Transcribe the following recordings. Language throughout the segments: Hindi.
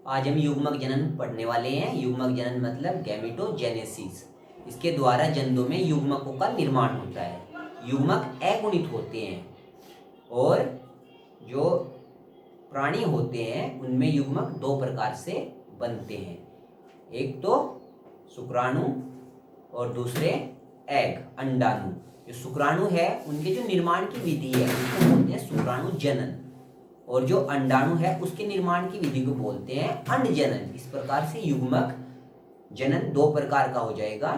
आज हम युग्मक जनन पढ़ने वाले हैं। युग्मक जनन मतलब गैमेटोजेनेसिस। इसके द्वारा जंतु में युग्मकों का निर्माण होता है। युग्मक अगुणित होते हैं और जो प्राणी होते हैं उनमें युग्मक दो प्रकार से बनते हैं, एक तो शुक्राणु और दूसरे एग अंडाणु। जो शुक्राणु है उनके जो निर्माण की विधि है उसको बोलते हैं शुक्राणु जनन, और जो अंडाणु है उसके निर्माण की विधि को बोलते हैं अंड जनन। इस प्रकार से युग्मक जनन दो प्रकार का हो जाएगा,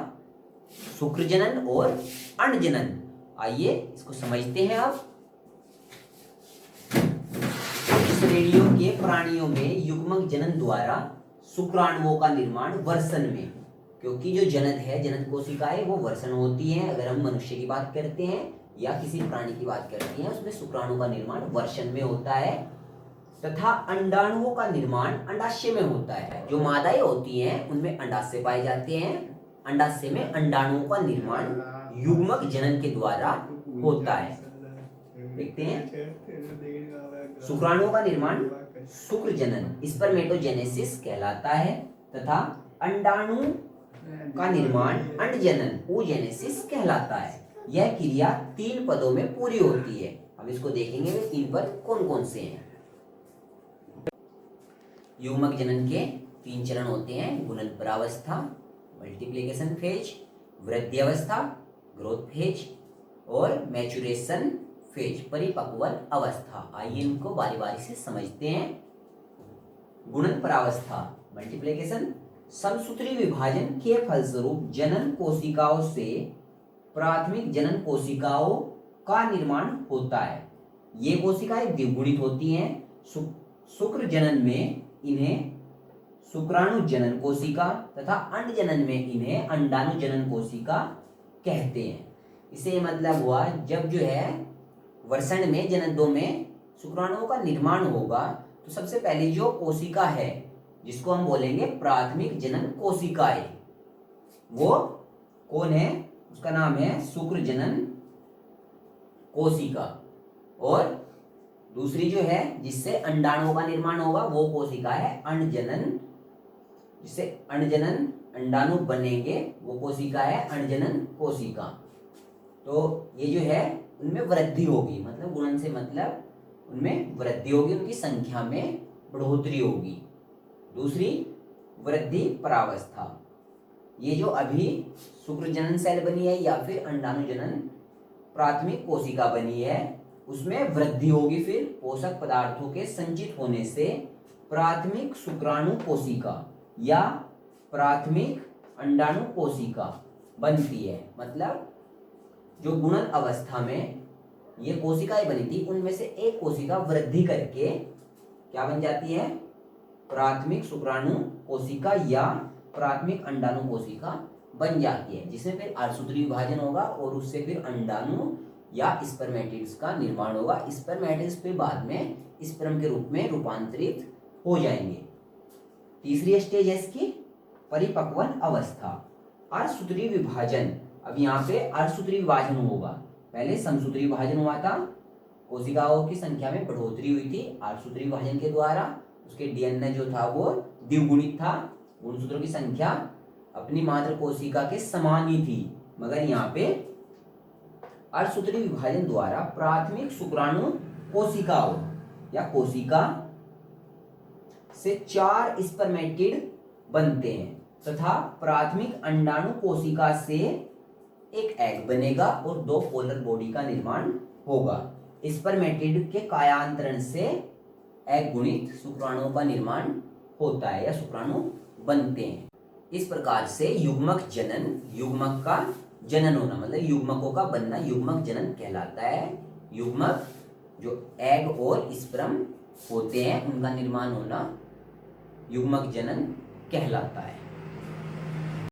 शुक्र जनन और अंड जनन। आइए इसको समझते हैं। अब श्रेणियों के प्राणियों में युग्मक जनन द्वारा शुक्राणुओं का निर्माण वर्षन में, क्योंकि जो जनन है, जनन कोशिकाएं वो वर्षण होती हैं। अगर हम मनुष्य की बात करते हैं या किसी प्राणी की बात करते हैं उसमें शुक्राणु का निर्माण वर्षण में होता है, तथा अंडाणुओं का निर्माण अंडाशय में होता है। जो मादाएं होती हैं उनमें अंडाशय पाए जाते हैं। अंडाशय में अंडाणुओं का निर्माण युग्मक जनन के द्वारा होता है। देखते हैं, शुक्राणुओं का निर्माण शुक्र जनन स्पर्मेटोजेनेसिस कहलाता है, तथा अंडाणु का निर्माण अंड जनन oogenesis कहलाता है। यह क्रिया 3 पदों में पूरी होती है। अब इसको देखेंगे वे 3 पद कौन कौन से हैं। युग्मक जनन के 3 चरण होते हैं, गुणन परावस्था मल्टीप्लिकेशन फेज, वृद्धि अवस्था ग्रोथ फेज, और मैचुरेशन फेज परिपक्वन अवस्था। आइए इनको बारी बारी से समझते हैं। गुणन परावस्था मल्टीप्लिकेशन, समसूत्री विभाजन के फलस्वरूप जनन कोशिकाओं से प्राथमिक जनन कोशिकाओं का निर्माण होता है। ये कोशिकाएं द्विगुणित होती हैं। शुक्र जनन में इन्हें शुक्राणु जनन कोशिका तथा अंड जनन में इन्हें अंडाणु जनन कोशिका कहते हैं। इसे मतलब हुआ, जब जो है वर्षण में जनन में शुक्राणुओं का निर्माण होगा तो सबसे पहले जो कोशिका है जिसको हम बोलेंगे प्राथमिक जनन कोशिकाएं, वो कौन है? उसका नाम है शुक्र जनन कोशिका। और दूसरी जो है जिससे अंडाणुओं का निर्माण होगा वो कोशिका है अंड जनन, जिससे अंड जनन अंडाणु बनेंगे वो कोशिका है अंड जनन कोशिका। तो ये जो है उनमें वृद्धि होगी, मतलब गुणन से मतलब उनमें वृद्धि होगी, उनकी संख्या में बढ़ोतरी होगी। दूसरी वृद्धि परावस्था, ये जो अभी शुक्र जनन सेल बनी है या फिर अंडाणु जनन प्राथमिक कोशिका बनी है उसमें वृद्धि होगी। फिर पोषक पदार्थों के संचित होने से प्राथमिक शुक्राणु कोशिका या प्राथमिक अंडाणु कोशिका बनती है। मतलब जो गुणन अवस्था में ये कोशिकाएं बनी थी उनमें से एक कोशिका वृद्धि करके क्या बन जाती है? प्राथमिक शुक्राणु कोशिका या प्राथमिक अंडाणु कोशिका बन जाती है, जिसमें फिर अर्धसूत्री विभाजन होगा और उससे फिर अंडाणु या स्पर्मेटिड्स का निर्माण होगा। स्पर्मेटिड्स फिर बाद में स्पर्म के रूप में रूपांतरित हो जाएंगे। तीसरी स्टेज है इसकी परिपक्वन अवस्था, अर्धसूत्री विभाजन। अब यहाँ पे अर्धसूत्री विभाजन होगा, पहले समसूत्री विभाजन हुआ था, कोशिकाओं की संख्या में बढ़ोतरी हुई थी अर्धसूत्री विभाजन के द्वारा। उसके डीएनए जो था वो द्विगुणित था, गुणसूत्रों की संख्या अपनी मात्र कोशिका के समान ही थी, मगर यहाँ पे अर्धसूत्री विभाजन द्वारा प्राथमिक शुक्राणु कोशिकाओं या कोशिका से 4 स्पर्मेटिड बनते हैं, तथा प्राथमिक अंडाणु कोशिका से एक एग बनेगा और 2 पोलर बॉडी का निर्माण होगा। स्पर्मेटिड के कायांतरण से एग गुणित शुक्राणुओं का निर्माण होता है या शुक्राणु बनते हैं। इस प्रकार से युग्मक जनन, युग्मक का जनन होना मतलब युग्मकों का बनना युग्मक जनन कहलाता है। युग्मक जो एग और स्पर्म होते हैं उनका निर्माण होना युग्मक जनन कहलाता है।